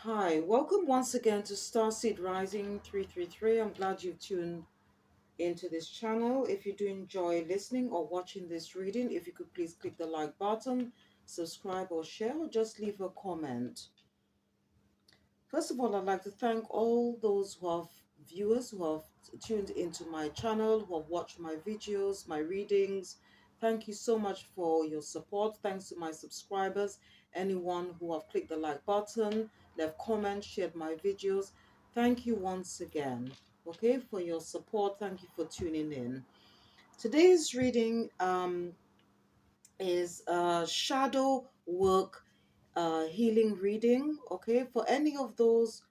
Hi, welcome once again to Starseed Rising 333. I'm glad you've tuned into this channel. If you do enjoy listening or watching this reading, if you could please click the like button, subscribe or share, or just leave a comment. First of all, I'd like to thank all those viewers who have tuned into my channel, who have watched my videos, my readings. Thank you so much for your support. Thanks to my subscribers, anyone who have clicked the like button, left comments, shared my videos. Thank you once again, okay, for your support. Thank you for tuning in. Today's reading is shadow work healing reading. Okay, for any of those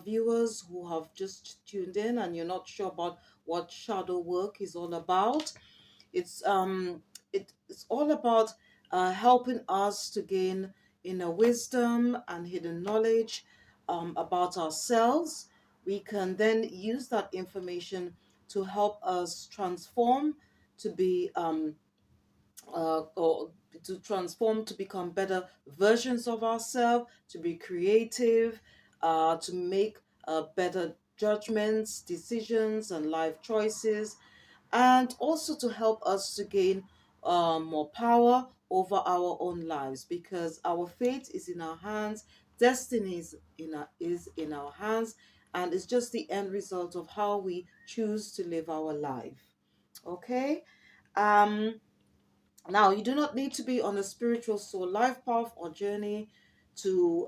viewers who have just tuned in and you're not sure about what shadow work is all about, it's it's all about helping us to gain inner wisdom and hidden knowledge about ourselves. We can then use that information to help us transform to be or to transform to become better versions of ourselves, to be creative, to make better judgments, decisions, and life choices, and also to help us to gain more power over our own lives, because our fate is in our hands, destiny is in our hands, and it's just the end result of how we choose to live our life. Okay. um Now, you do not need to be on a spiritual soul life path or journey to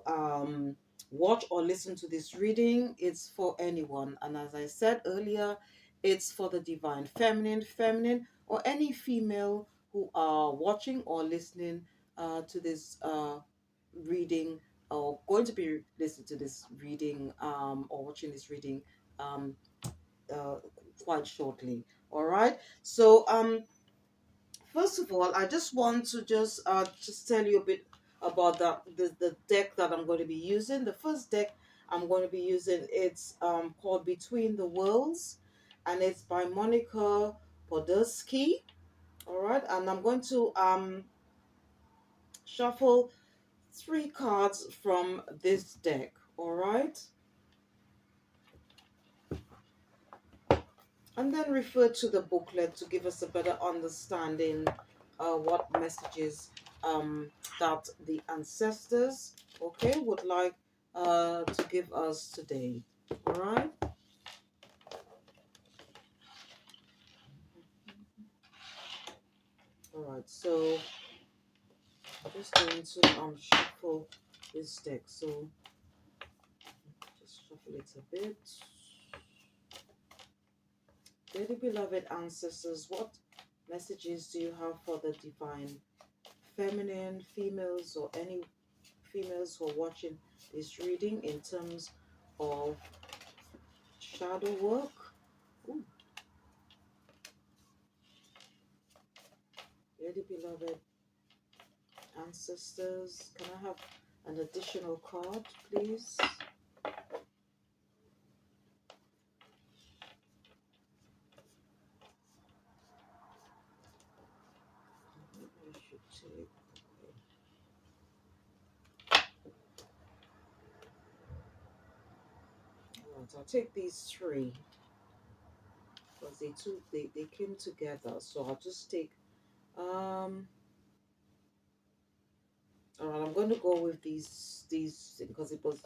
watch or listen to this reading. It's for anyone. And as I said earlier, it's for the divine feminine, or any female who are watching or listening to this reading, or going to be listening to this reading or watching this reading um, uh, quite shortly. All right. So, first of all, I just want to just tell you a bit about the deck that I'm going to be using. The first deck I'm going to be using, it's called Between the Worlds, and it's by Monica Podolsky. All right, and I'm going to shuffle three cards from this deck. All right, and then refer to the booklet to give us a better understanding what messages that the ancestors, okay, would like to give us today. All right. All right, so I'm just going to shuffle this deck. So just shuffle it a bit. Dearly beloved ancestors, what messages do you have for the divine feminine, females, or any females who are watching this reading in terms of shadow work? Ooh, dearly beloved ancestors, can I have an additional card, please? I should take. Right, I'll take these three because they came together. So I'll just take all right, I'm going to go with these because it was,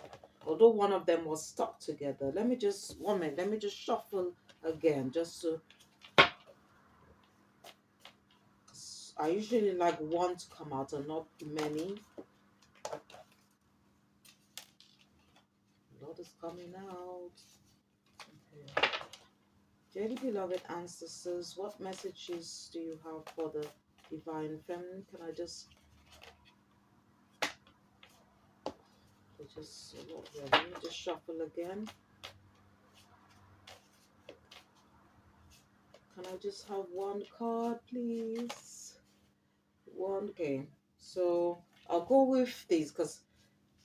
although one of them was stuck together. Let me just, one minute, let me just shuffle again, just so, I usually like one to come out and not many. A lot is coming out. Okay. Dearly beloved ancestors, what messages do you have for the divine feminine? Can I just let me just shuffle again. Can I just have one card, please? One. Okay. So I'll go with these because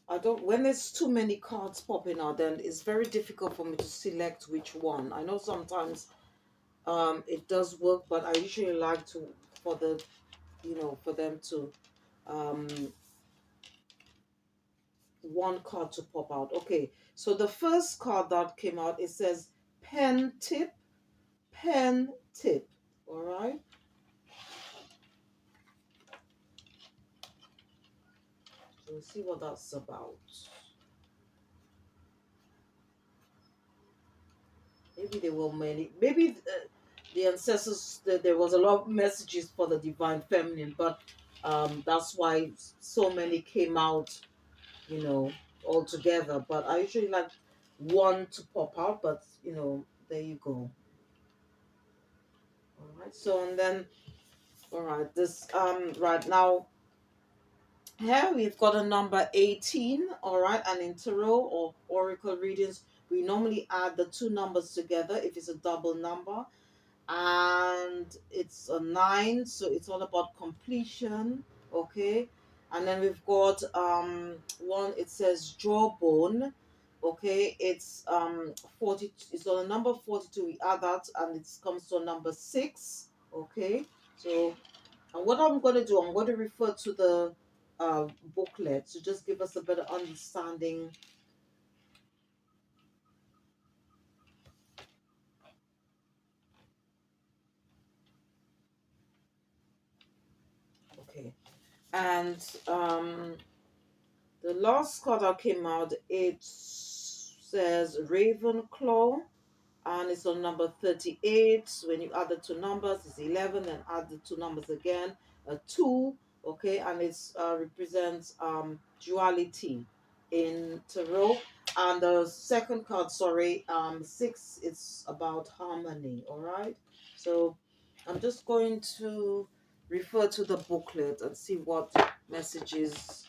I don't, when there's too many cards popping out, then it's very difficult for me to select which one. I know sometimes it does work, but I usually like to, for the, for them to um one card to pop out. Okay, so the first card that came out, it says pen tip, pen tip. All right. So we'll see what that's about. Maybe there were many. Maybe the ancestors. There was a lot of messages for the divine feminine, but that's why so many came out. You know, all together. But I usually like one to pop out. But there you go. All right. So and then, all right. This right now. Here we've got a number 18, all right, and in tarot or oracle readings, we normally add the two numbers together if it's a double number, and it's a 9, so it's all about completion, okay. And then we've got one, it says jawbone, okay, it's 40, it's on a number 42, we add that and it comes to a number 6, okay. So and what I'm going to do, I'm going to refer to the booklet to just give us a better understanding. Okay. And the last card that came out, it says Ravenclaw, and it's on number 38. When you add the two numbers, it's 11, and add the two numbers again, a 2, okay, and it's represents duality in tarot. And the second card, sorry, 6, it's about harmony, all right. So I'm just going to refer to the booklet and see what messages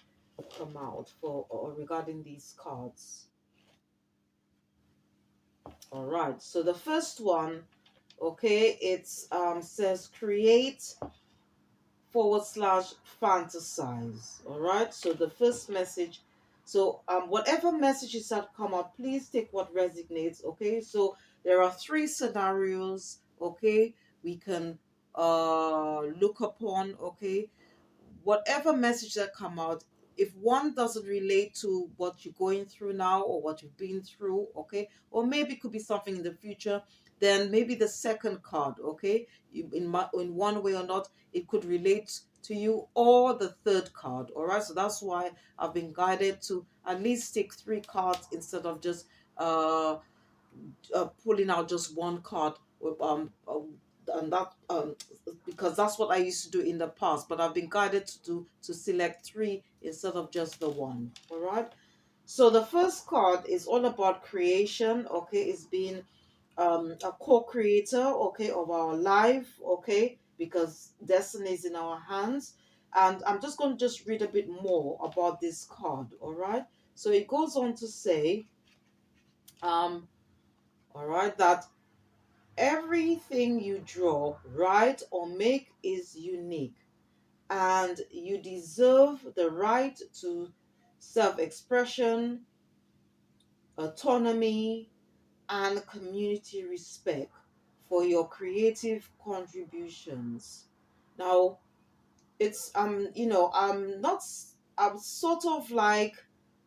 come out for or regarding these cards. All right, so the first one, okay, it's says create forward slash fantasize. All right, so the first message, so whatever messages that come up, please take what resonates. Okay, so there are three scenarios, okay, we can look upon. Okay, whatever message that come out, if one doesn't relate to what you're going through now or what you've been through, okay, or maybe it could be something in the future, then maybe the second card, okay, in one way or not, it could relate to you, or the third card. All right, so that's why I've been guided to at least take three cards instead of just uh pulling out just one card with and that because that's what I used to do in the past, but I've been guided to select three instead of just the one. All right, so the first card is all about creation, okay. It's being a co-creator, okay, of our life, okay, because destiny is in our hands. And I'm just going to just read a bit more about this card. All right, so it goes on to say um all right, that everything you draw, write, or make is unique, and you deserve the right to self expression, autonomy, and community respect for your creative contributions. Now, it's I'm not I'm sort of like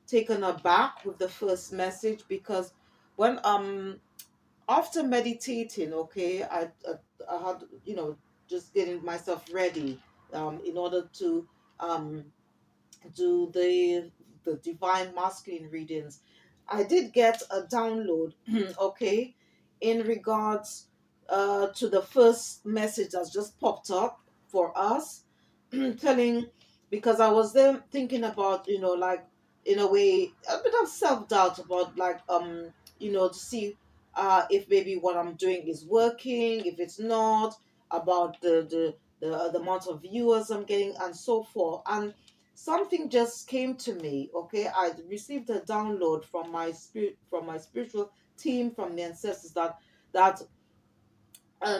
taken aback with the first message because when after meditating, okay, I had, just getting myself ready in order to um, do the divine masculine readings. I did get a download, okay, in regards to the first message that's just popped up for us, telling, because I was then thinking about, like, in a way, a bit of self doubt about, like, to see if maybe what I'm doing is working, if it's not, about the amount of viewers I'm getting, and so forth. And something just came to me. Okay, I received a download from my spirit, from my spiritual team, from the ancestors, that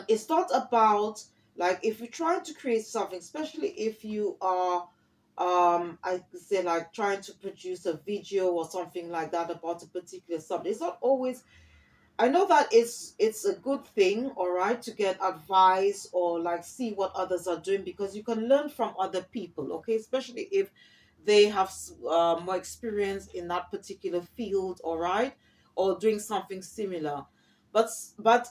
it's not about, like, if you're trying to create something, especially if you are I could say, like, trying to produce a video or something like that about a particular subject. It's not always, I know that it's a good thing, all right, to get advice or like see what others are doing, because you can learn from other people, okay, especially if they have more experience in that particular field, all right, or doing something similar. But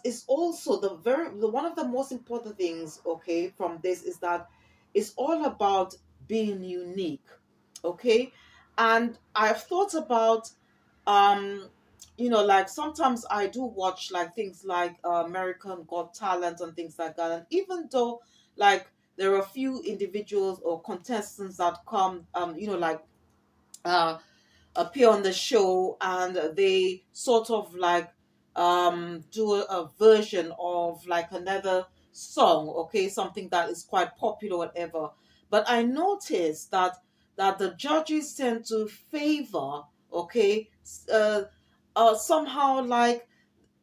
it's also the one of the most important things, okay, from this is that it's all about being unique, okay. And I've thought about um like sometimes I do watch like things like American Got Talent and things like that, and even though like there are a few individuals or contestants that come like uh appear on the show, and they sort of like do a version of like another song, okay, something that is quite popular, whatever. But I noticed that the judges tend to favor, okay, somehow like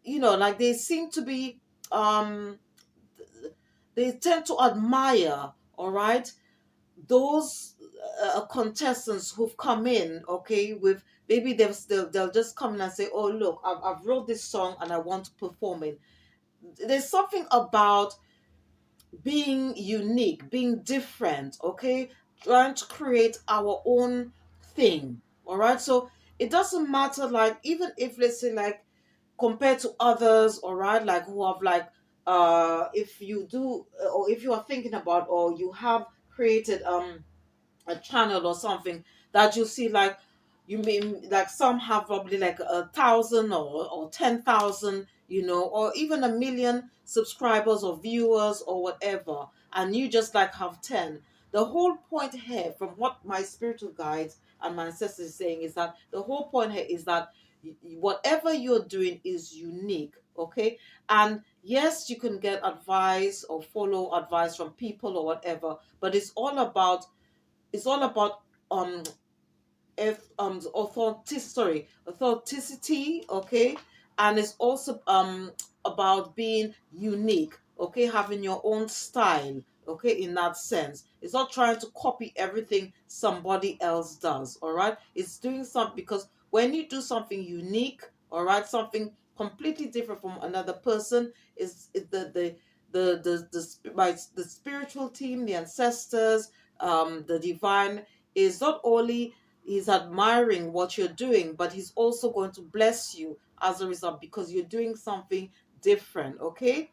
like they seem to be um they tend to admire, all right, those contestants who've come in, okay, with maybe they'll just come in and say, oh look, I've wrote this song and I want to perform it. There's something about being unique, being different, okay, trying to create our own thing, all right. So it doesn't matter, like even if let's say like compared to others, all right, like who have like if you do or if you are thinking about or you have created a channel or something, that you see like you mean like some have probably like 1,000 or 10,000, or even 1 million subscribers or viewers or whatever, and you just like have 10. The whole point here, from what my spiritual guides and my ancestors is saying, is that the whole point here is that whatever you're doing is unique, okay. And yes, you can get advice or follow advice from people or whatever, but it's all about um if authenticity, okay. And it's also about being unique, okay, having your own style, okay. In that sense, it's not trying to copy everything somebody else does, all right. It's doing something, because when you do something unique, all right, something completely different from another person, is the spiritual team, the ancestors, the divine, is not only he's admiring what you're doing, but he's also going to bless you as a result, because you're doing something different, okay.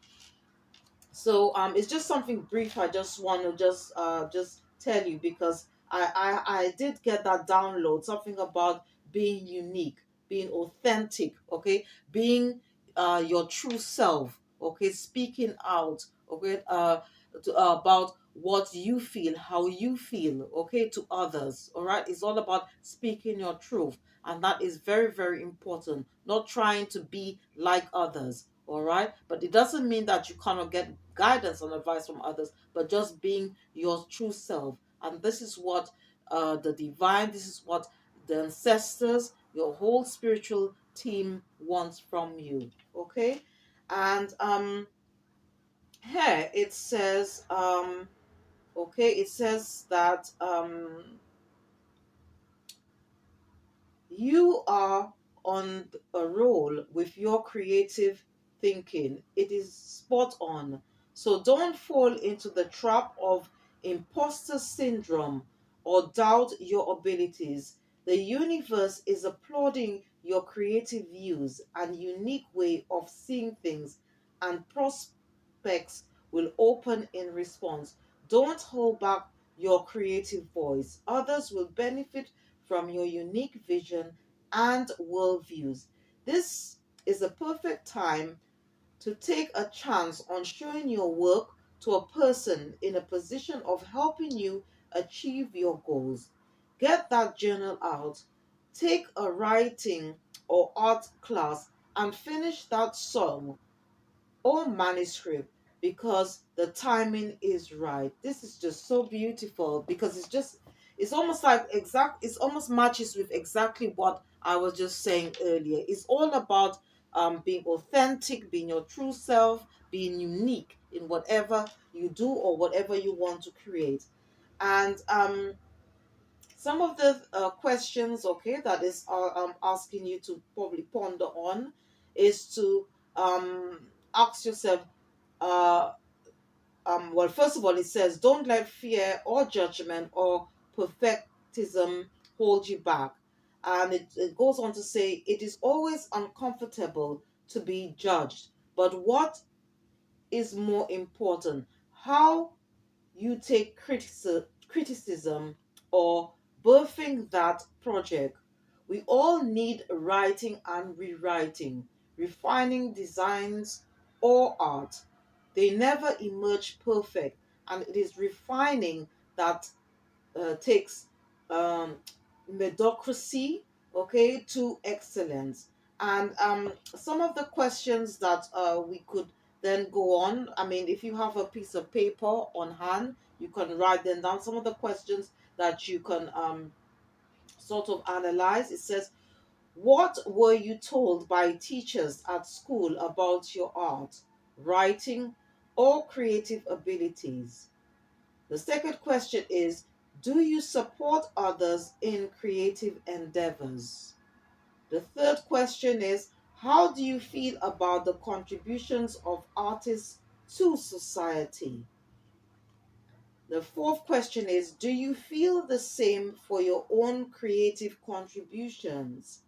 So it's just something brief. I just want to just tell you, because I did get that download, something about being unique, being authentic, okay, being your true self, okay, speaking out, okay, about what you feel, how you feel, okay, to others, all right. It's all about speaking your truth, and that is very, very important. Not trying to be like others, all right. But it doesn't mean that you cannot get guidance and advice from others, but just being your true self. And this is what the divine, this is what the ancestors, your whole spiritual team wants from you, okay. And here it says okay, it says that you are on a roll with your creative thinking. It is spot on. So don't fall into the trap of imposter syndrome or doubt your abilities. The universe is applauding your creative views and unique way of seeing things, and prospects will open in response. Don't hold back your creative voice. Others will benefit from your unique vision and worldviews. This is a perfect time to take a chance on showing your work to a person in a position of helping you achieve your goals. Get that journal out, take a writing or art class, and finish that song or manuscript, because the timing is right. This is just so beautiful, because it's almost like it's almost matches with exactly what I was just saying earlier. It's all about being authentic, being your true self, being unique in whatever you do or whatever you want to create. And some of the questions, okay, that is asking you to probably ponder on, is to ask yourself, uh, well, first of all, it says, don't let fear or judgment or perfect perfectism hold you back. And it goes on to say, it is always uncomfortable to be judged. But what is more important? How you take criticism or birthing that project. We all need writing and rewriting, refining designs or art. They never emerge perfect, and it is refining that takes um, medocracy, okay, to excellence. And some of the questions that we could then go on. I mean, if you have a piece of paper on hand, you can write them down. Some of the questions that you can sort of analyze. It says, what were you told by teachers at school about your art, writing, or creative abilities? The second question is, do you support others in creative endeavors? The third question is, how do you feel about the contributions of artists to society? The fourth question is, do you feel the same for your own creative contributions?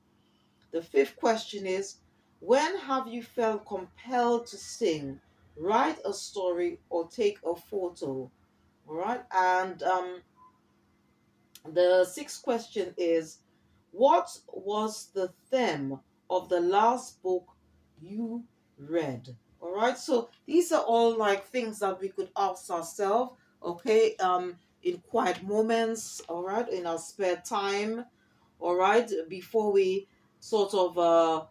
The fifth question is, when have you felt compelled to sing, write a story, or take a photo? All right. And the sixth question is, what was the theme of the last book you read? All right. So these are all like things that we could ask ourselves, okay, in quiet moments, all right, in our spare time, all right, before we sort of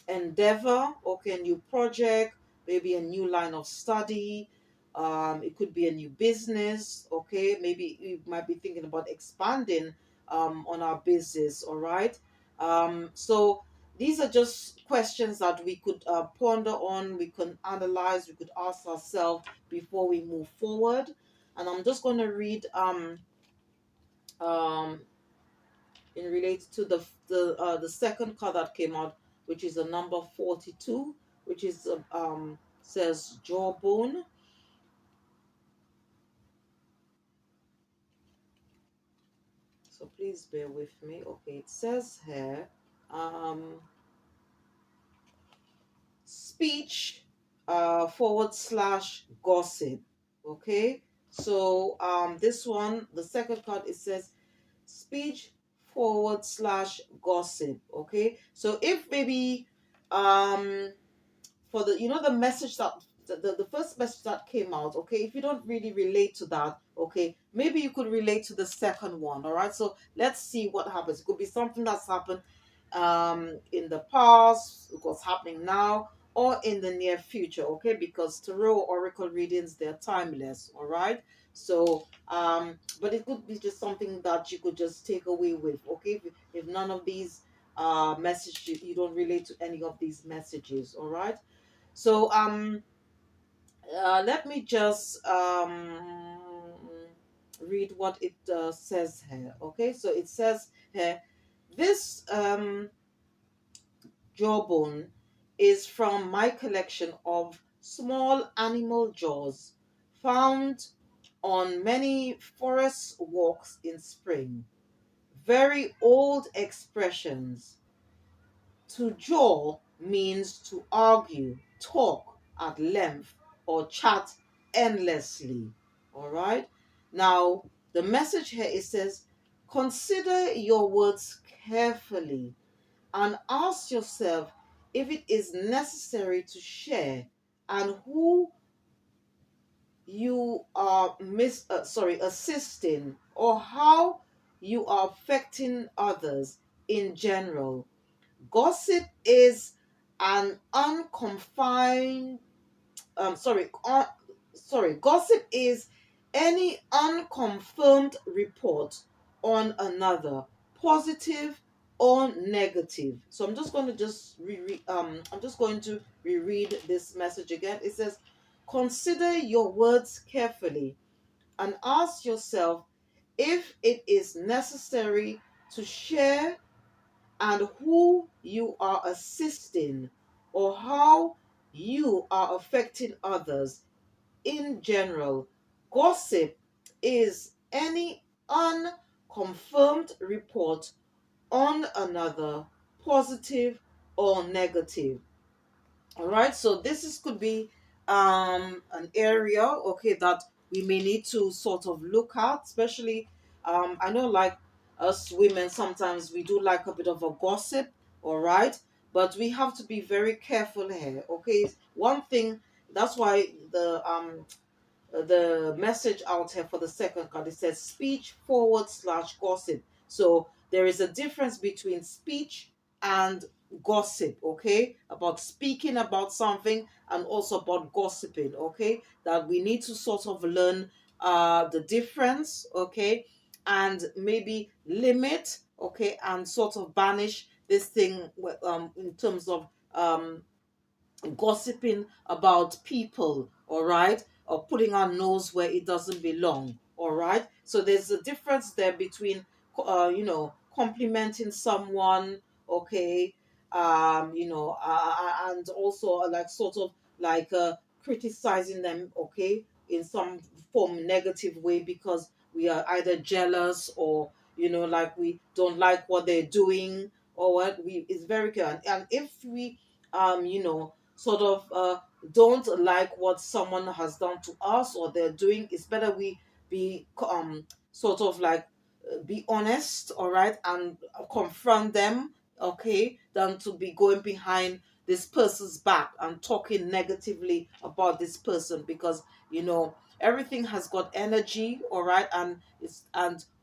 endeavor, okay, a new project, maybe a new line of study. It could be a new business, okay, maybe you might be thinking about expanding on our business, all right. So these are just questions that we could ponder on, we can analyze, we could ask ourselves before we move forward. And I'm just going to read um, in related to the second card that came out, which is the number 42, which is says jawbone. So please bear with me. Okay, it says here, um, speech / gossip. Okay, so this one, the second card, it says speech / gossip. Okay, so if maybe for the the message that the first message that came out, okay, if you don't really relate to that, okay, maybe you could relate to the second one. All right, so let's see what happens. It could be something that's happened in the past, what's happening now, or in the near future, okay, because tarot oracle readings, they're timeless. All right, so but it could be just something that you could just take away with, okay, if none of these messages, you don't relate to any of these messages. All right, so let me just read what it says here. Okay, so it says here, this jawbone is from my collection of small animal jaws found on many forest walks in spring. Very old expressions. To jaw means to argue, talk at length, or chat endlessly. All right. Now, the message here, it says, consider your words carefully and ask yourself if it is necessary to share and who you are assisting, or how you are affecting others in general. Gossip is an unconfined, gossip is any unconfirmed report on another, positive or negative. So I'm just going to I'm just going to reread this message again. It says, consider your words carefully and ask yourself if it is necessary to share and who you are assisting, or how you are affecting others in general. Gossip is any unconfirmed report on another, positive or negative. All right, so this is could be an area, okay, that we may need to sort of look at, especially I know, like, us women, sometimes we do like a bit of a gossip, all right, but we have to be very careful here, okay. One thing, that's why the message out here for the second card, it says speech forward slash gossip. So there is a difference between speech and gossip, okay, about speaking about something and also about gossiping, okay, that we need to sort of learn the difference, okay, and maybe limit, okay, and sort of banish this thing in terms of gossiping about people, all right, or putting our nose where it doesn't belong, all right. So there's a difference there between, complimenting someone, okay, and also like sort of like criticizing them, okay, in some form negative way because we are either jealous or like we don't like what they're doing or what we is very clear. And if we sort of don't like what someone has done to us or they're doing, it's better we be sort of like be honest, all right, and confront them, okay, than to be going behind this person's back and talking negatively about this person, because everything has got energy, all right, and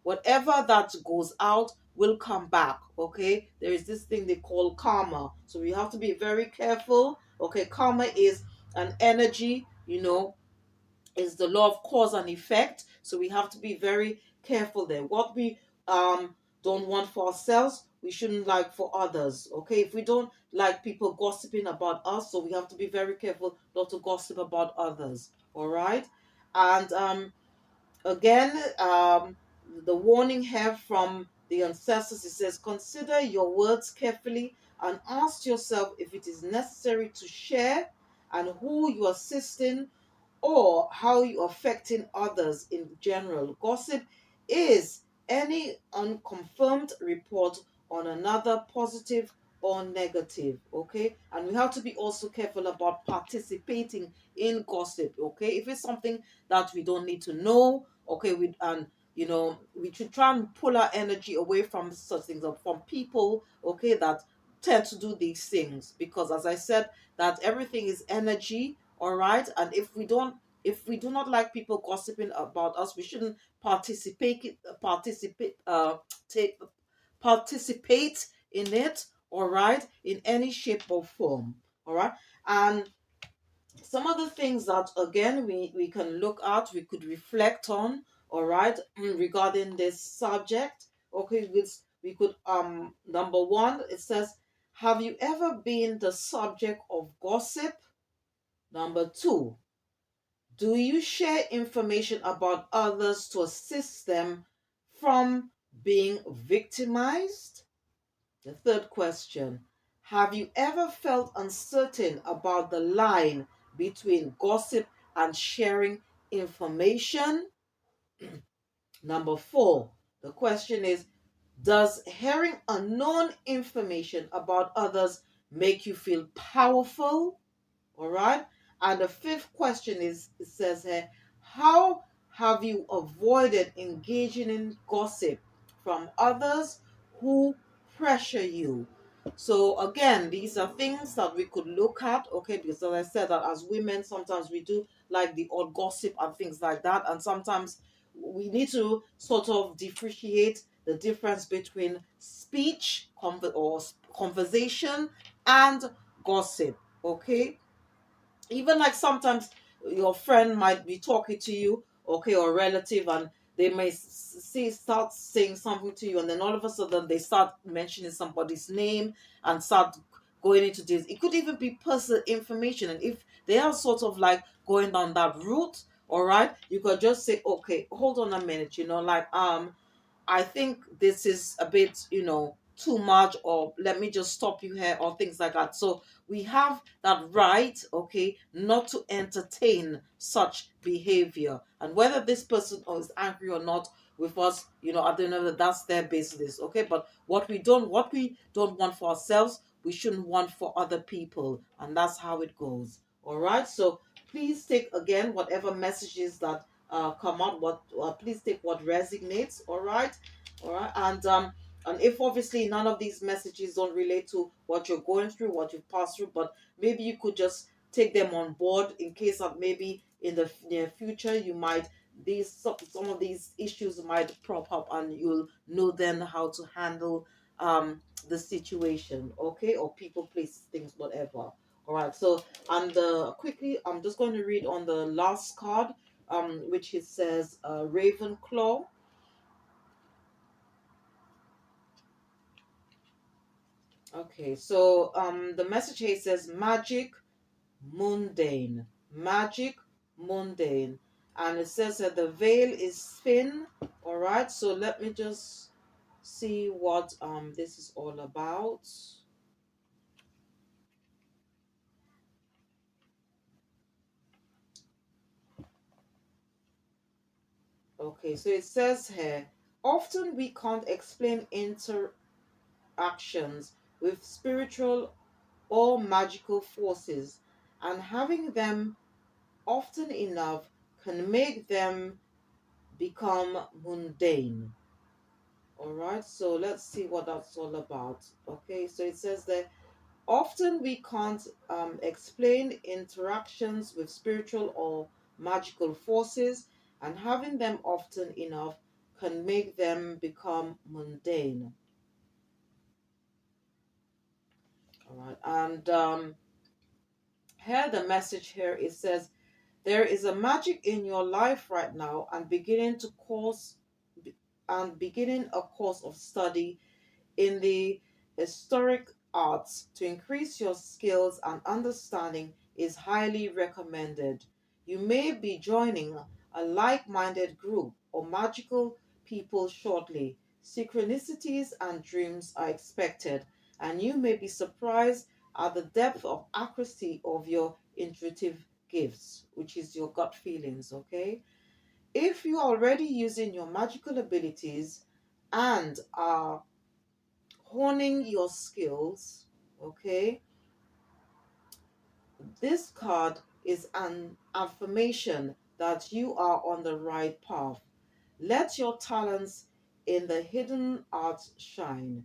whatever that goes out will come back, okay. There is this thing they call karma, so we have to be very careful, okay. Karma is an energy, is the law of cause and effect, so we have to be very careful there. What we don't want for ourselves, we shouldn't like for others, okay. If we don't like people gossiping about us, so we have to be very careful not to gossip about others, all right. And again, the warning here from the ancestors, it says, consider your words carefully and ask yourself if it is necessary to share and who you are assisting or how you're affecting others in general. Gossip is any unconfirmed report on another, positive or negative, okay? And we have to be also careful about participating in gossip, okay? If it's something that we don't need to know, okay, we should try and pull our energy away from such things, or from people, okay, that tend to do these things, because as I said, that everything is energy, all right. And if we do not like people gossiping about us, we shouldn't take participate in it, all right, in any shape or form, all right. And some of the things that again we can look at, we could reflect on, all right, regarding this subject, okay. We could number one, it says, have you ever been the subject of gossip? Number two, do you share information about others to assist them from being victimized? The third question, have you ever felt uncertain about the line between gossip and sharing information? Number four, the question is, does hearing unknown information about others make you feel powerful? All right. And the fifth question is, it says here, how have you avoided engaging in gossip from others who pressure you? So again, these are things that we could look at, okay, because as I said, that as women, sometimes we do like the odd gossip and things like that. And sometimes we need to sort of differentiate the difference between speech or conversation and gossip, okay. Even like sometimes your friend might be talking to you, okay, or a relative, and they may start saying something to you, and then all of a sudden they start mentioning somebody's name and start going into this. It could even be personal information, and if they are sort of like going down that route, all right, you could just say, okay, hold on a minute, like I think this is a bit, too much, or let me just stop you here, or things like that. So we have that right, okay, not to entertain such behavior. And whether this person is angry or not, with us, I don't know that that's their business. Okay, but what we don't want for ourselves, we shouldn't want for other people, and that's how it goes. All right, so please take again whatever messages that come out. Please take what resonates. All right, and if obviously none of these messages don't relate to what you're going through, what you've passed through, but maybe you could just take them on board in case that maybe in the near future you might these some of these issues might prop up, and you'll know then how to handle the situation, okay, or people, places, things, whatever. All right, so and quickly I'm just going to read on the last card, which it says Ravenclaw. Okay, so the message here says magic mundane, and it says that the veil is thin. All right, so let me just see what this is all about. Okay, so it says here, often we can't explain interactions with spiritual or magical forces, and having them often enough can make them become mundane. All right, so let's see what that's all about. Okay, so it says that often we can't explain interactions with spiritual or magical forces, and having them often enough can make them become mundane. All right, and here the message here it says there is a magic in your life right now, and beginning a course of study in the historic arts to increase your skills and understanding is highly recommended. You may be joining a like minded group or magical people shortly. Synchronicities and dreams are expected, and you may be surprised at the depth of accuracy of your intuitive gifts, which is your gut feelings, okay? If you are already using your magical abilities and are honing your skills, okay, this card is an affirmation that you are on the right path. Let your talents in the hidden arts shine.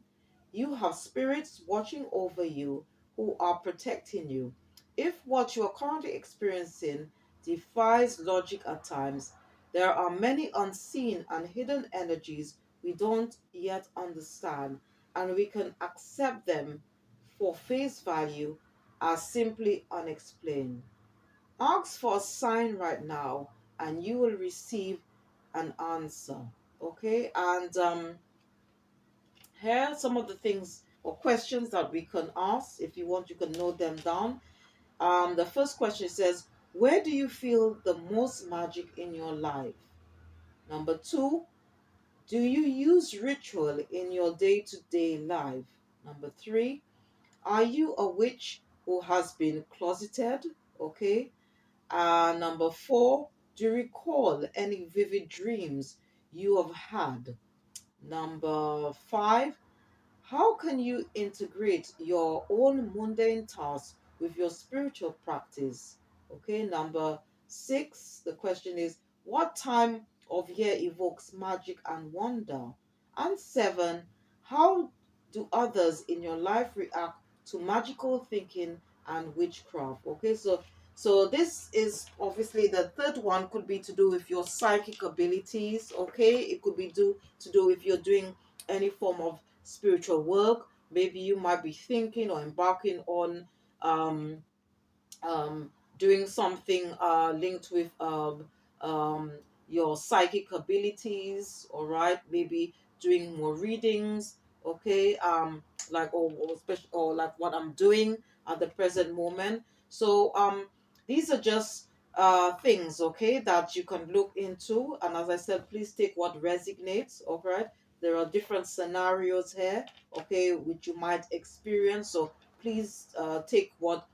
You have spirits watching over you who are protecting you. If what you are currently experiencing defies logic at times, there are many unseen and hidden energies we don't yet understand, and we can accept them for face value as simply unexplained. Ask for a sign right now, and you will receive an answer. Okay, and here are some of the things or questions that we can ask. If you want, you can note them down. The first question says, where do you feel the most magic in your life? Number two, do you use ritual in your day-to-day life? Number three, are you a witch who has been closeted? Okay. Number four, do you recall any vivid dreams you have had? Number five, how can you integrate your own mundane tasks with your spiritual practice? Okay, number six, the question is, what time of year evokes magic and wonder? And seven, how do others in your life react to magical thinking and witchcraft? Okay, so this is obviously the third one could be to do with your psychic abilities. Okay, it could be to do if you're doing any form of spiritual work. Maybe you might be thinking or embarking on um, um, doing something linked with um, your psychic abilities, all right? Maybe doing more readings, okay? Like or especially or like what I'm doing at the present moment. So these are just things, okay, that you can look into. And as I said, please take what resonates, all right? There are different scenarios here, okay, which you might experience. So please take what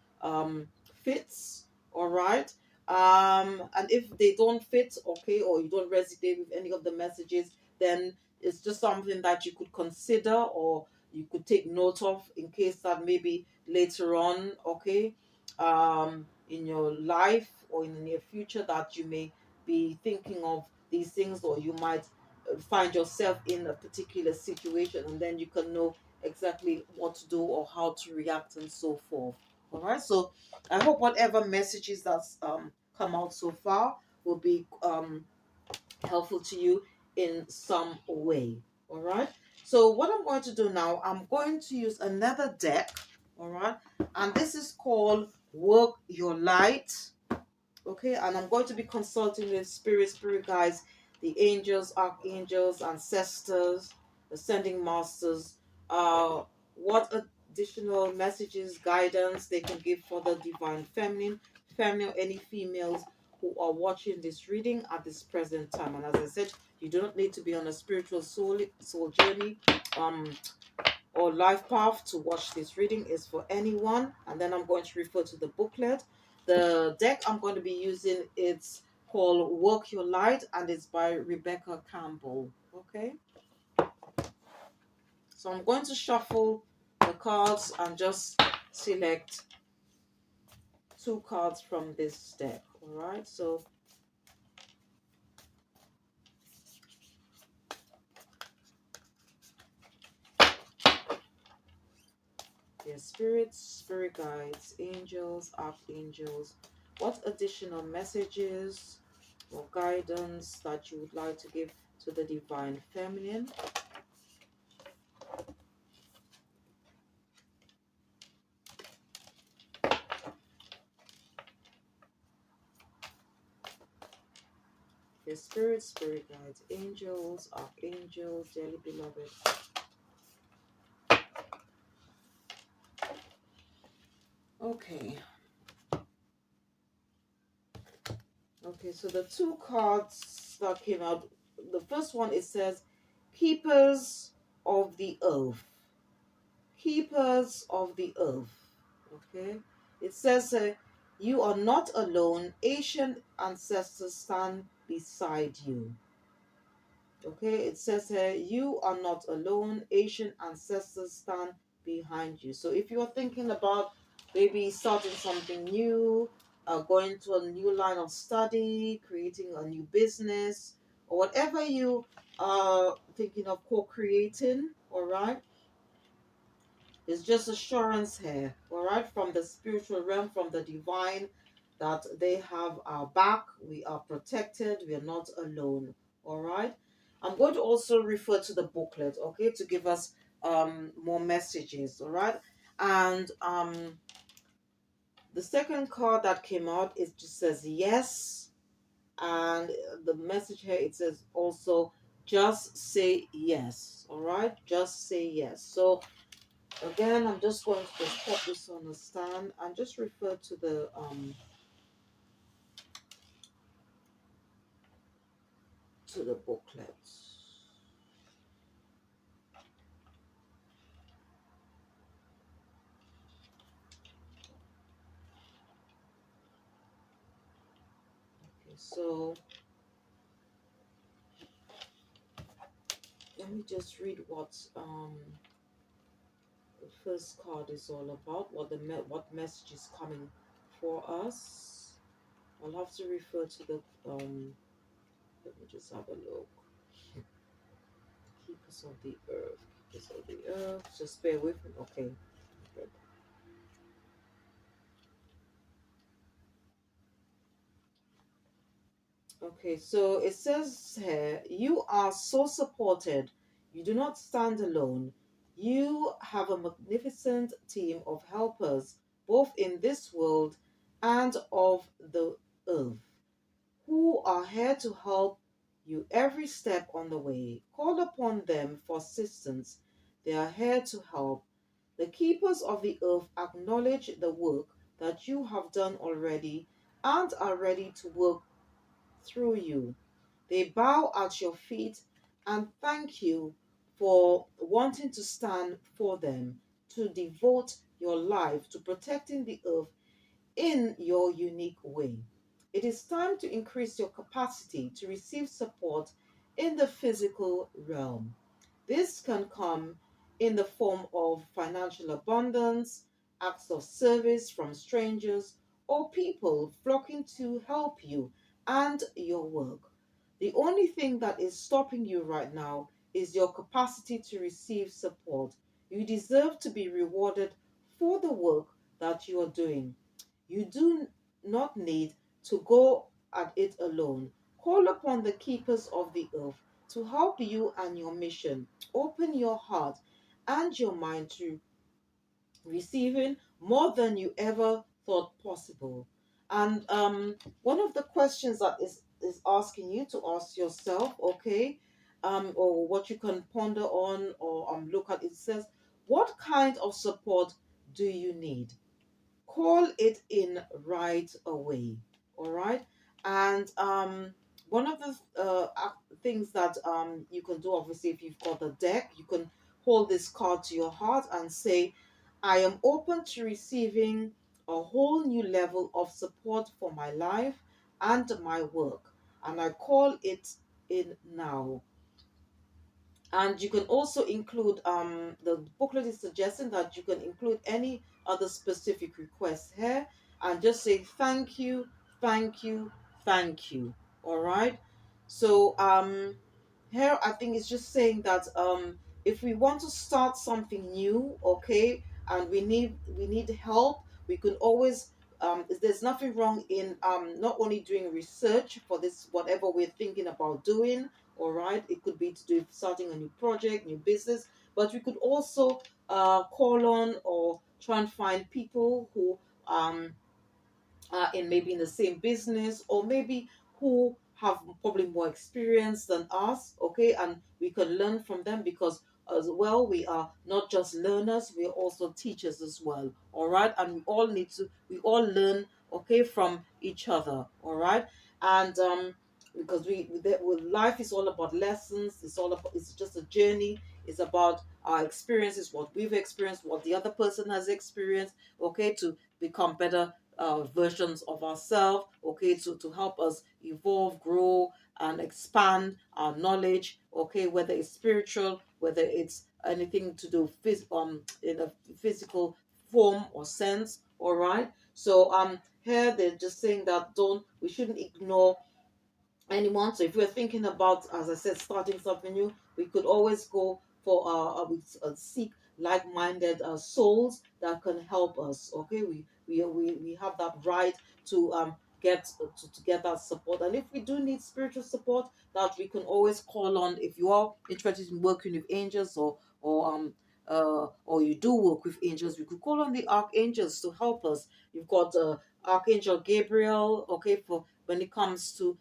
fits, all right. And if they don't fit, okay, or you don't resonate with any of the messages, then it's just something that you could consider, or you could take note of, in case that maybe later on, okay, in your life or in the near future, that you may be thinking of these things, or you might find yourself in a particular situation, and then you can know exactly what to do or how to react and so forth. All right, so I hope whatever messages that's come out so far will be helpful to you in some way. All right, so what I'm going to do now, I'm going to use another deck. All right, and this is called Work Your Light. Okay, and I'm going to be consulting with spirit guides, the angels, archangels, ancestors, ascending masters, uh what additional messages, guidance they can give for the divine feminine, any females who are watching this reading at this present time. And as I said, you do not need to be on a spiritual soul journey or life path to watch this reading. Is for anyone. And then I'm going to refer to the booklet. The deck I'm going to be using, it's called Work Your Light, and it's by Rebecca Campbell. Okay, so I'm going to shuffle the cards and just select two cards from this deck. All right, so dear spirits, spirit guides, angels, archangels, what additional messages or guidance that you would like to give to the divine feminine? Dear spirits, spirit guides, angels, archangels, dearly beloved. Okay. Okay, so the two cards that came out, the first one, it says Keepers of the Earth. Keepers of the Earth. Okay. It says you are not alone. Ancient ancestors stand beside you. Okay, it says here, you are not alone. Ancient ancestors stand behind you. So if you're thinking about maybe starting something new, going to a new line of study, creating a new business, or whatever you are thinking of co-creating, all right, it's just assurance here, all right, from the spiritual realm, from the divine, that they have our back. We are protected. We are not alone, all right. I'm going to also refer to the booklet, okay, to give us more messages, all right. And the second card that came out, it just says yes, and the message here, it says also just say yes, all right, just say yes. So again, I'm just going to just pop this on the stand and just refer to the booklet. Okay, so let me just read what the first card is all about. What message is coming for us. I'll have to refer to the Let me just have a look. Keepers of the Earth. Keepers of the Earth. Just bear with me. Okay. Good. Okay, so it says here, you are so supported. You do not stand alone. You have a magnificent team of helpers, both in this world and of the earth, who are here to help you every step on the way. Call upon them for assistance. They are here to help. The keepers of the earth acknowledge the work that you have done already and are ready to work through you. They bow at your feet and thank you for wanting to stand for them, to devote your life to protecting the earth in your unique way. It is time to increase your capacity to receive support in the physical realm. This can come in the form of financial abundance, acts of service from strangers, or people flocking to help you and your work. The only thing that is stopping you right now is your capacity to receive support. You deserve to be rewarded for the work that you are doing. You do not need to go at it alone. Call upon the keepers of the earth to help you and your mission. Open your heart and your mind to receiving more than you ever thought possible. And one of the questions that is asking you to ask yourself, okay, or what you can ponder on or look at, it says, what kind of support do you need? Call it in right away. All right. And one of the things that you can do, obviously, if you've got the deck, you can hold this card to your heart and say, I am open to receiving a whole new level of support for my life and my work, and I call it in now. And you can also include, the booklet is suggesting that you can include any other specific requests here and just say thank you, thank you, thank you. All right. So here I think it's just saying that if we want to start something new, okay, and we need help, we can always there's nothing wrong in not only doing research for this whatever we're thinking about doing. All right, it could be to do starting a new project, new business, but we could also call on or try and find people who in maybe in the same business, or maybe who have probably more experience than us, okay, and we can learn from them, because as well we are not just learners, we are also teachers as well. All right, and we all learn, okay, from each other. All right. And because life is all about lessons, it's just a journey. It's about our experiences, what we've experienced, what the other person has experienced, okay, to become better versions of ourselves, okay, to help us evolve, grow, and expand our knowledge, okay, whether it's spiritual, whether it's anything to do in a physical form or sense. All right. So here they're just saying that don't we shouldn't ignore anyone. So if we're thinking about, as I said, starting something new, we could always go for seek like-minded souls that can help us. Okay, we have that right to to get that support. And if we do need spiritual support, that we can always call on. If you are interested in working with angels, or you do work with angels, we could call on the archangels to help us. You've got Archangel Gabriel, okay, for when it comes to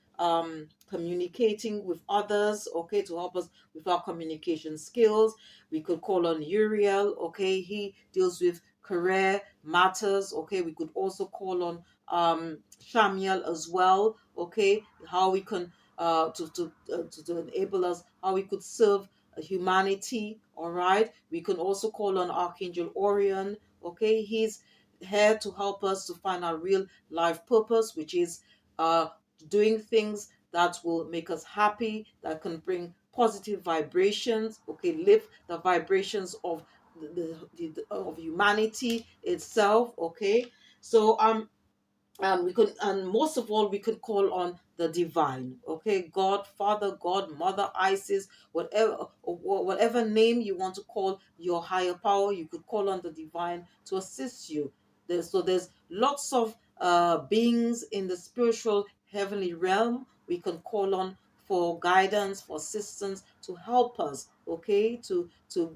communicating with others, okay, to help us with our communication skills. We could call on Uriel, okay, he deals with career matters, okay. We could also call on Shamiel as well, okay, how we can to enable us, how we could serve humanity. All right, we can also call on Archangel Orion, okay. He's here to help us to find our real life purpose, which is uh doing things that will make us happy, that can bring positive vibrations, okay, lift the vibrations of of humanity itself, okay. So we could, and most of all, we could call on the divine, okay, God Father, God Mother, Isis, whatever name you want to call your higher power, you could call on the divine to assist you. There's lots of beings in the spiritual heavenly realm we can call on for guidance, for assistance, to help us, okay, to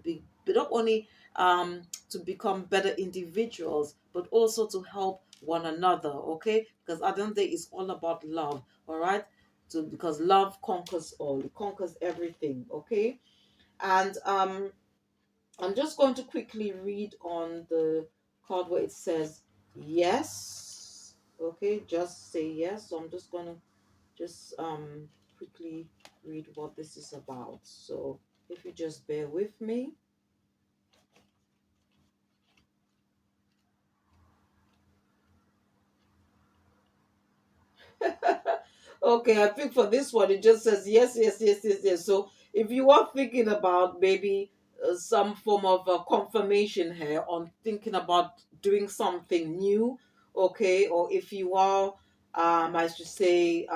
be not only to become better individuals, but also to help one another, okay? Because at the end of the day, it's all about love, all right? So because love conquers all, it conquers everything, okay? And I'm just going to quickly read on the card where it says yes, okay? Just say yes. So I'm just going to just quickly read what this is about. So if you just bear with me. Okay, I think for this one it just says yes, yes, yes, yes, yes. So if you are thinking about maybe some form of confirmation here on thinking about doing something new, okay, or if you are, I should say,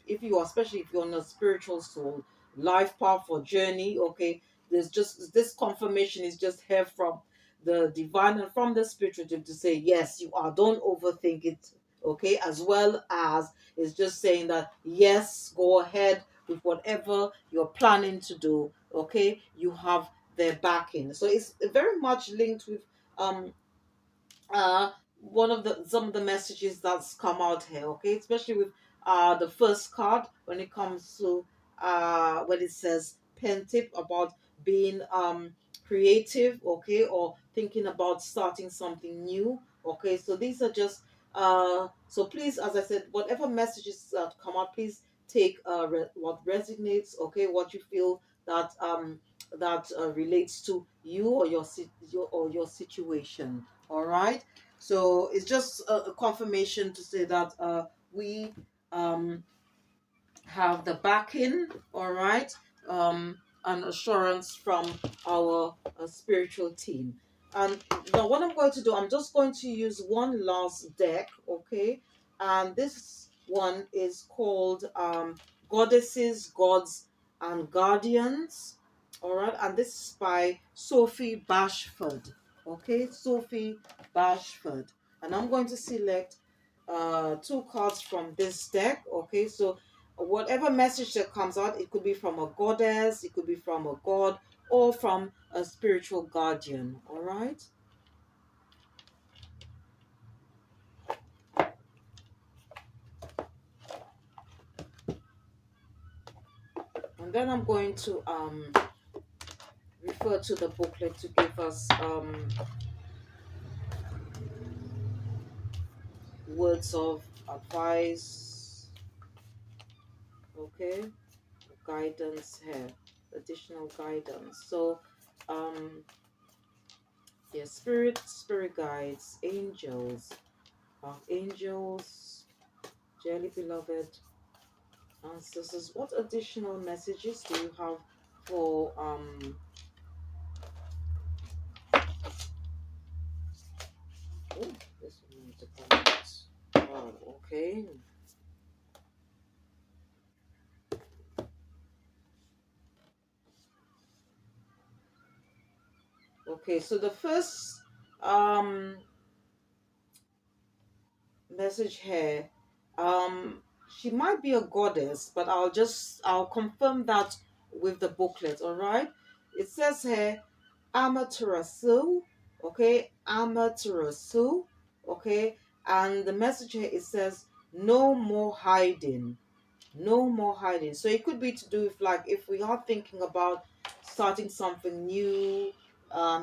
if you are, especially if you're on a spiritual soul, life path or journey, okay, there's just this confirmation is just here from the divine and from the spiritual to say yes, you are. Don't overthink it, okay, as well as it's just saying that yes, go ahead with whatever you're planning to do. Okay, you have their backing. So it's very much linked with um uh one of the some of the messages that's come out here, okay, especially with the first card when it comes to when it says pen tip about being creative, okay, or thinking about starting something new. Okay, so these are just so please, as I said, whatever messages that come out, please take what resonates, okay, what you feel that relates to you or your situation. All right. So it's just a confirmation to say that we um, have the backing, all right, and assurance from our spiritual team. And now, what I'm going to do, I'm just going to use one last deck, okay? And this one is called Goddesses, Gods, and Guardians, all right? And this is by Sophie Bashford, okay? Sophie Bashford. And I'm going to select two cards from this deck, okay? So whatever message that comes out, it could be from a goddess, it could be from a god, or from a spiritual guardian. All right. And then I'm going to refer to the booklet to give us words of advice, okay, guidance here, additional guidance. So yeah, spirit guides, angels, angels, dearly beloved ancestors. What additional messages do you have for oh, this one needs to come out. Oh, okay. Okay, so the first um message here, um she might be a goddess, but I'll confirm that with the booklet, all right? It says here Amaterasu, okay, Amaterasu, okay, and the message here it says no more hiding, no more hiding. So it could be to do with, like, if we are thinking about starting something new,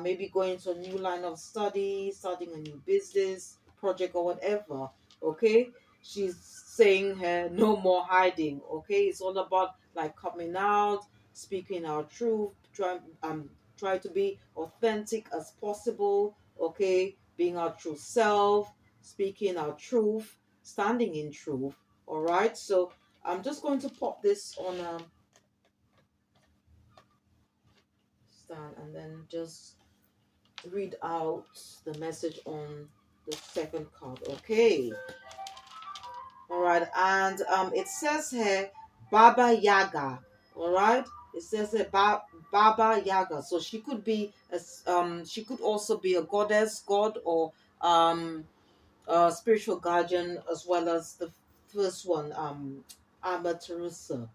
maybe going to a new line of study, starting a new business project or whatever, okay? She's saying here no more hiding, okay? It's all about like coming out, speaking our truth, try to be authentic as possible, okay? Being our true self, speaking our truth, standing in truth. All right, so I'm just going to pop this on a stand and then just read out the message on the second card. Okay. All right, and it says here Baba Yaga. All right, it says here Baba Yaga. So she could be she could also be a goddess, god, or spiritual guardian, as well as the first one, Amaterasu.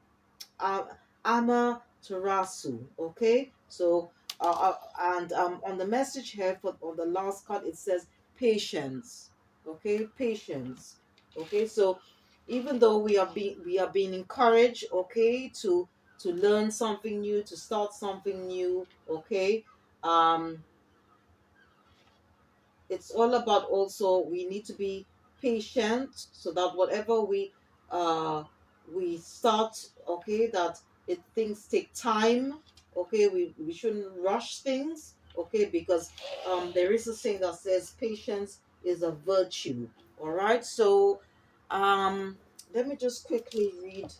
uh, Amaterasu. Okay, so and on the message here for on the last card it says patience. Okay, patience. Okay, so even though we are being encouraged, okay, to learn something new, to start something new, okay, um it's all about also we need to be patient so that whatever uh we start, okay, that it things take time, okay, we shouldn't rush things, okay, because there is a saying that says patience is a virtue. All right, so um Let me just quickly read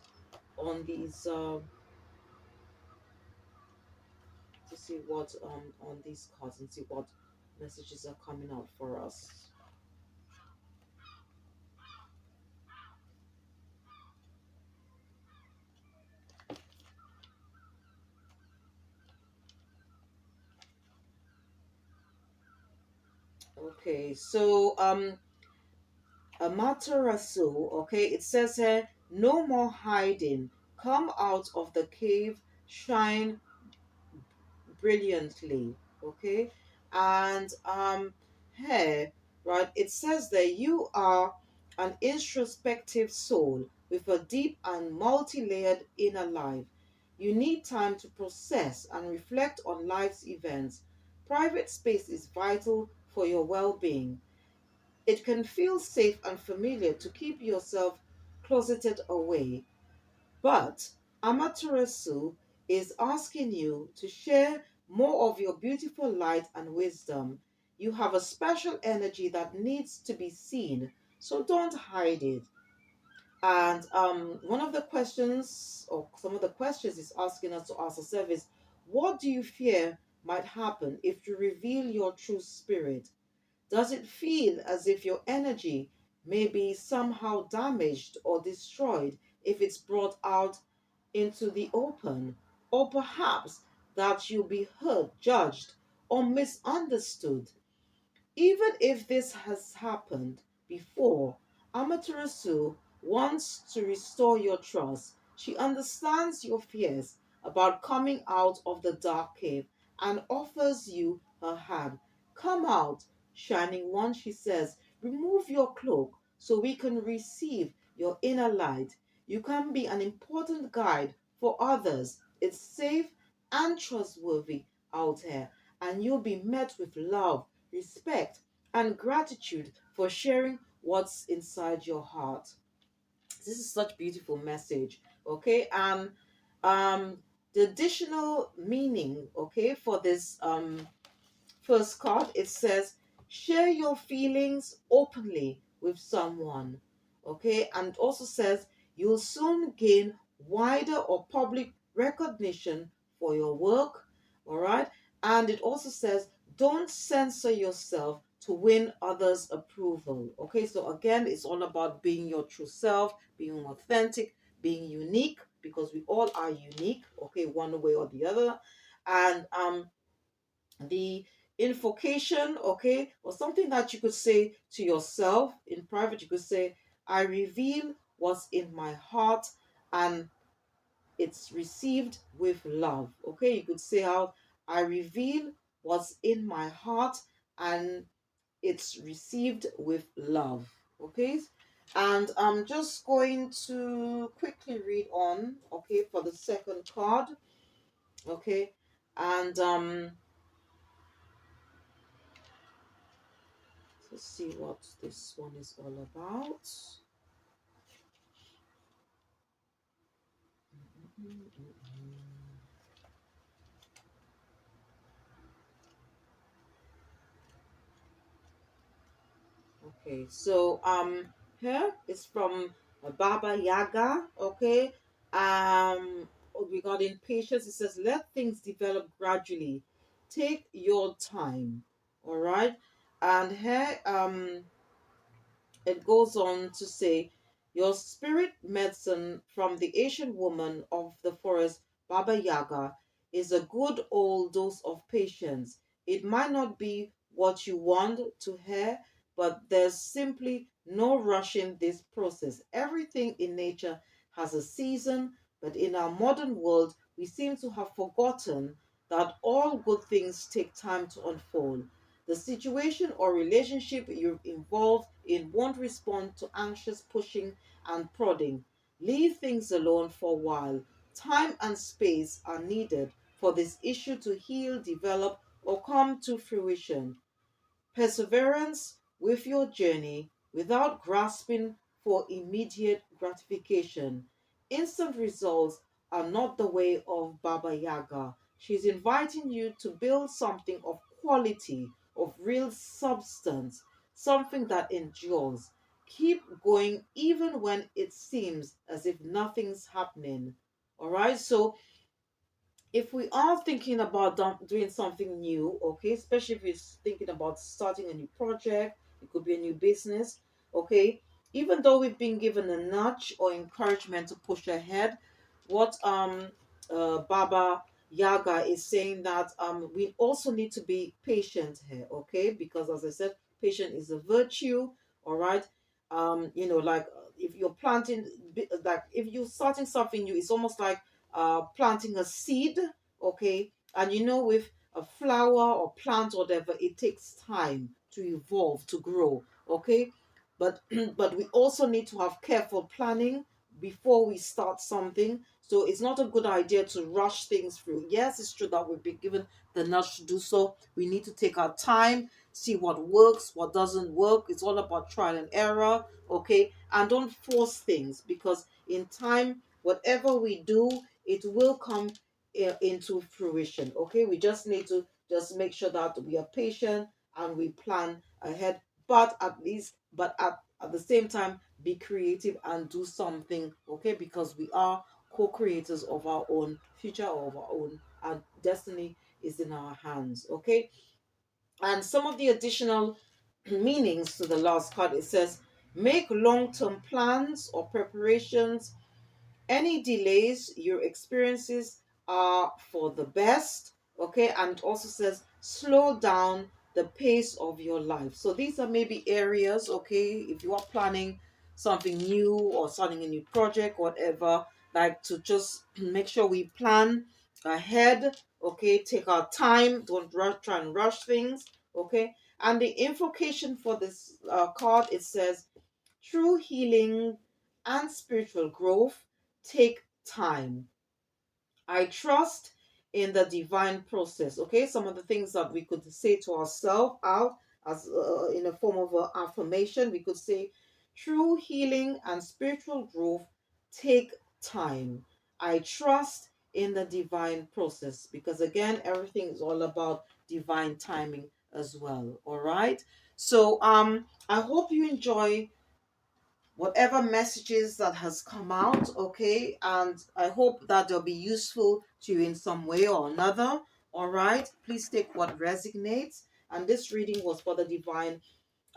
on these to see what on these cards and see what messages are coming out for us. Okay, so Amaterasu, okay, it says here, no more hiding. Come out of the cave, shine brilliantly. Okay, and here, right, it says that you are an introspective soul with a deep and multi-layered inner life. You need time to process and reflect on life's events. Private space is vital for your well-being. It can feel safe and familiar to keep yourself closeted away, but Amaterasu is asking you to share more of your beautiful light and wisdom. You have a special energy that needs to be seen, so don't hide it. And one of the questions, or some of the questions, is asking us to ask ourselves is, what do you fear might happen if you reveal your true spirit? Does it feel as if your energy may be somehow damaged or destroyed if it's brought out into the open? Or perhaps that you'll be hurt, judged, or misunderstood? Even if this has happened before, Amaterasu wants to restore your trust. She understands your fears about coming out of the dark cave and offers you her hand. Come out, shining one, she says. Remove your cloak so we can receive your inner light. You can be an important guide for others. It's safe and trustworthy out here, and you'll be met with love, respect, and gratitude for sharing what's inside your heart. This is such beautiful message. Okay, and um the additional meaning, okay, for this first card, it says share your feelings openly with someone. Okay, and it also says you'll soon gain wider or public recognition for your work. All right, and it also says don't censor yourself to win others' approval. Okay, so again, it's all about being your true self, being authentic, being unique, because we all are unique, okay, one way or the other. And the invocation, okay, or something that you could say to yourself in private. You could say, I reveal what's in my heart and it's received with love. Okay, you could say out, I reveal what's in my heart and it's received with love. Okay, and I'm just going to quickly read on, okay, for the second card. Okay, and let's see what this one is all about. Okay, so here is from Baba Yaga. Okay, regarding patience, it says let things develop gradually. Take your time. All right, and here it goes on to say, your spirit medicine from the ancient woman of the forest, Baba Yaga, is a good old dose of patience. It might not be what you want to hear, but there's simply no rushing this process. Everything in nature has a season, but in our modern world, we seem to have forgotten that all good things take time to unfold. The situation or relationship you're involved in won't respond to anxious pushing and prodding. Leave things alone for a while. Time and space are needed for this issue to heal, develop, or come to fruition. Perseverance with your journey without grasping for immediate gratification. Instant results are not the way of Baba Yaga. She's inviting you to build something of quality, of real substance, something that endures. Keep going even when it seems as if nothing's happening. All right. So if we are thinking about doing something new, okay, especially if you're thinking about starting a new project, it could be a new business, okay, even though we've been given a nudge or encouragement to push ahead, what Baba Yaga is saying that we also need to be patient here, okay, because as I said, patient is a virtue, all right. Like if you're planting, like if you're starting something new, it's almost like planting a seed, okay? And with a flower or plant, or whatever, it takes time to evolve, to grow, okay? But but we also need to have careful planning before we start something. So it's not a good idea to rush things through. Yes, it's true that we've been given the nudge to do so. We need to take our time, see what works, what doesn't work. It's all about trial and error, okay? And don't force things, because in time, whatever we do, it will come into fruition, okay? We just need to just make sure that we are patient and we plan ahead, but at the same time, be creative and do something, okay? Because we are co-creators of our own future, of our own, and destiny is in our hands, okay? And some of the additional meanings to the last card, it says, make long-term plans or preparations. Any delays your experiences are for the best, okay? And it also says slow down the pace of your life. So these are maybe areas, okay, if you are planning something new or starting a new project, whatever, like to just make sure we plan ahead, okay? Take our time, don't try and rush things, okay? And the invocation for this card, it says true healing and spiritual growth take time. I trust in the divine process. Okay, some of the things that we could say to ourselves out as in a form of affirmation, we could say, true healing and spiritual growth take time. I trust in the divine process, because again, everything is all about divine timing as well. All right. So I hope you enjoy whatever messages that has come out, okay, and I hope that they'll be useful to you in some way or another. All right, please take what resonates. And this reading was for the divine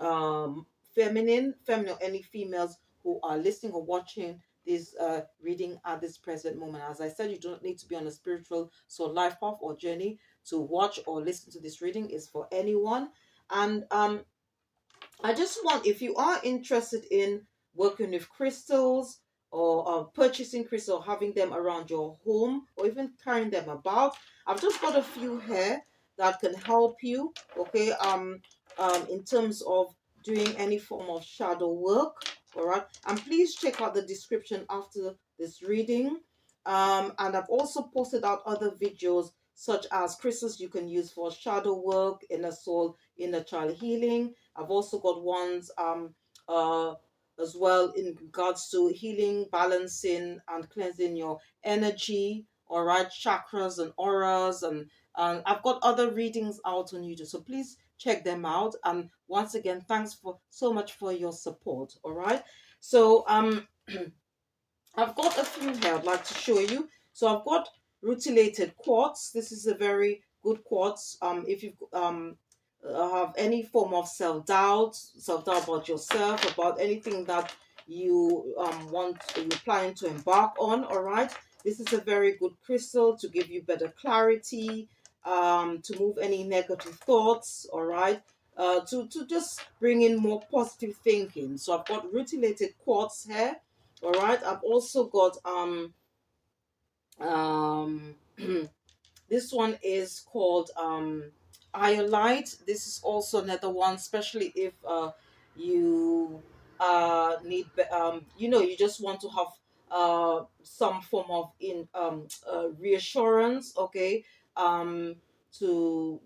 um feminine, any females who are listening or watching this reading at this present moment. As I said, you don't need to be on a spiritual life path or journey to watch or listen to this reading. Is for anyone. And I just want, if you are interested in working with crystals, or purchasing crystals, having them around your home, or even carrying them about, I've just got a few here that can help you, okay, in terms of doing any form of shadow work, all right? And please check out the description after this reading. And I've also posted out other videos such as crystals you can use for shadow work, inner soul, inner child healing. I've also got ones uh as well in regards to healing, balancing, and cleansing your energy. All right, chakras and auras, and I've got other readings out on YouTube. So please check them out. And once again, thanks for so much for your support. All right. So I've got a few here I'd like to show you. So I've got Rutillated quartz. This is a very good quartz. If you have any form of self doubt about yourself, about anything that you're planning to embark on. All right, this is a very good crystal to give you better clarity, to move any negative thoughts. All right. To just bring in more positive thinking. So I've got Rutillated quartz here. All right. I've also got um this one is called Iolite. This is also another one, especially if you need you just want to have some form of in reassurance, okay, to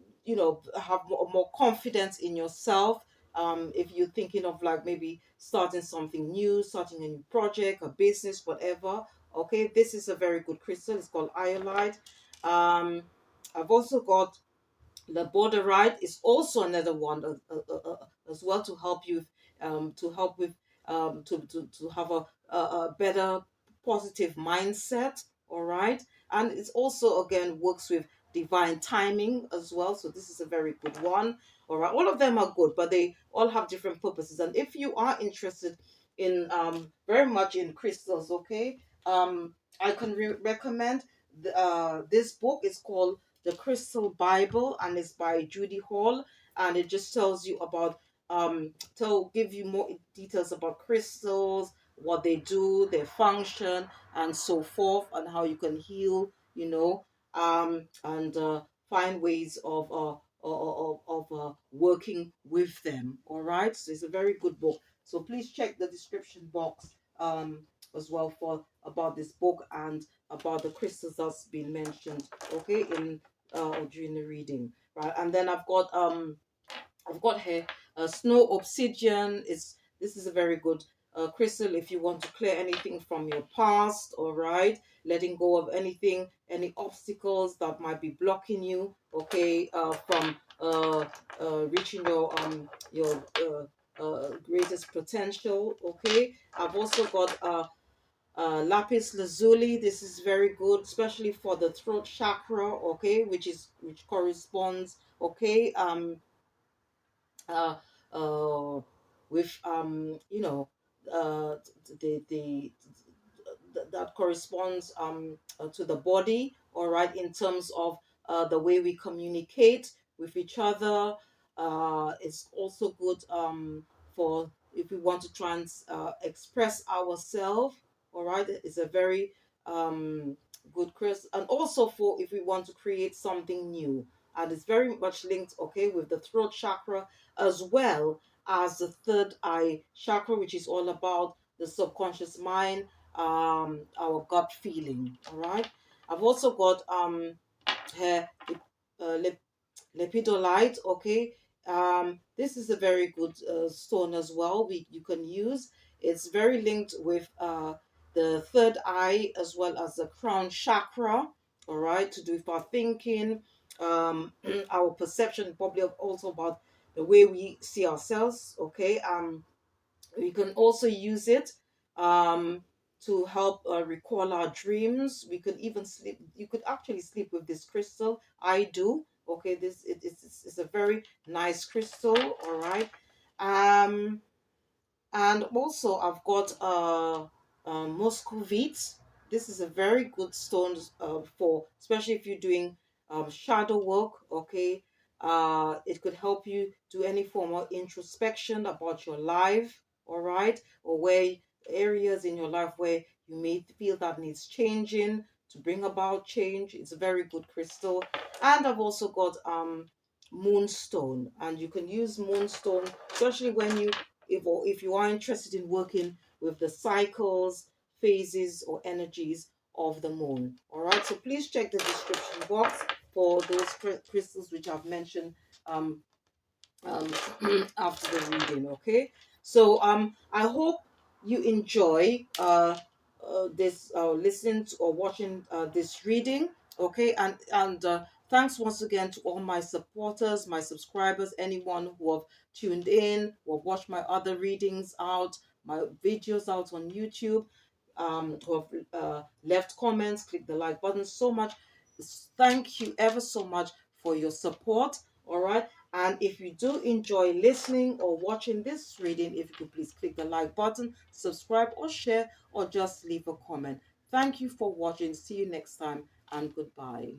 have more confidence in yourself. If you're thinking of like maybe starting something new, starting a new project, a business, whatever, okay, this is a very good crystal. It's called Iolite. I've also got Labradorite is also another one as well to help you to help with to have a better positive mindset. All right. And it's also, again, works with divine timing as well. So this is a very good one. All right. All of them are good, but they all have different purposes. And if you are interested in very much in crystals, okay, I can recommend this book. Is called The Crystal Bible, and it's by Judy Hall, and it just tells you about to give you more details about crystals, what they do, their function, and so forth, and how you can heal, and find ways of working with them. All right, so it's a very good book. So please check the description box as well for about this book and about the crystals that's been mentioned. Okay, in during the reading, right? And then I've got here snow obsidian. This is a very good crystal if you want to clear anything from your past. All right, letting go of anything, any obstacles that might be blocking you. Okay, from reaching your greatest potential. Okay, I've also got Lapis Lazuli. This is very good, especially for the throat chakra. Okay, which corresponds. Okay, uh, uh, with uh, the that corresponds to the body. All right, in terms of the way we communicate with each other. It's also good for if we want to express ourselves. All right, it's a very good course, and also for if we want to create something new, and it's very much linked, okay, with the throat chakra as well as the third eye chakra, which is all about the subconscious mind, our gut feeling. All right. I've also got here lip, Lepidolite. Okay. This is a very good stone as well. You can use. It's very linked with the third eye as well as the crown chakra. All right, to do with our thinking, our perception, probably also about the way we see ourselves. Okay. We can also use it um, to help recall our dreams. We could even sleep. You could actually sleep with this crystal. I do. Okay, it's a very nice crystal. All right. Um, and also I've got Muscovite. This is a very good stone for, especially if you're doing shadow work. Okay, it could help you do any form of introspection about your life. All right, or where areas in your life where you may feel that needs changing to bring about change. It's a very good crystal. And I've also got Moonstone, and you can use Moonstone especially when you if you are interested in working with the cycles, phases, or energies of the moon. All right, so please check the description box for those crystals which I've mentioned um, um, after the reading. Okay, so I hope you enjoy this listening to or watching this reading. Okay, and thanks once again to all my supporters, my subscribers, anyone who have tuned in or watched my other readings out, my videos out on YouTube, who have left comments, click the like button. So much, thank you ever so much for your support. All right. And if you do enjoy listening or watching this reading, if you could please click the like button, subscribe or share, or just leave a comment. Thank you for watching. See you next time, and goodbye.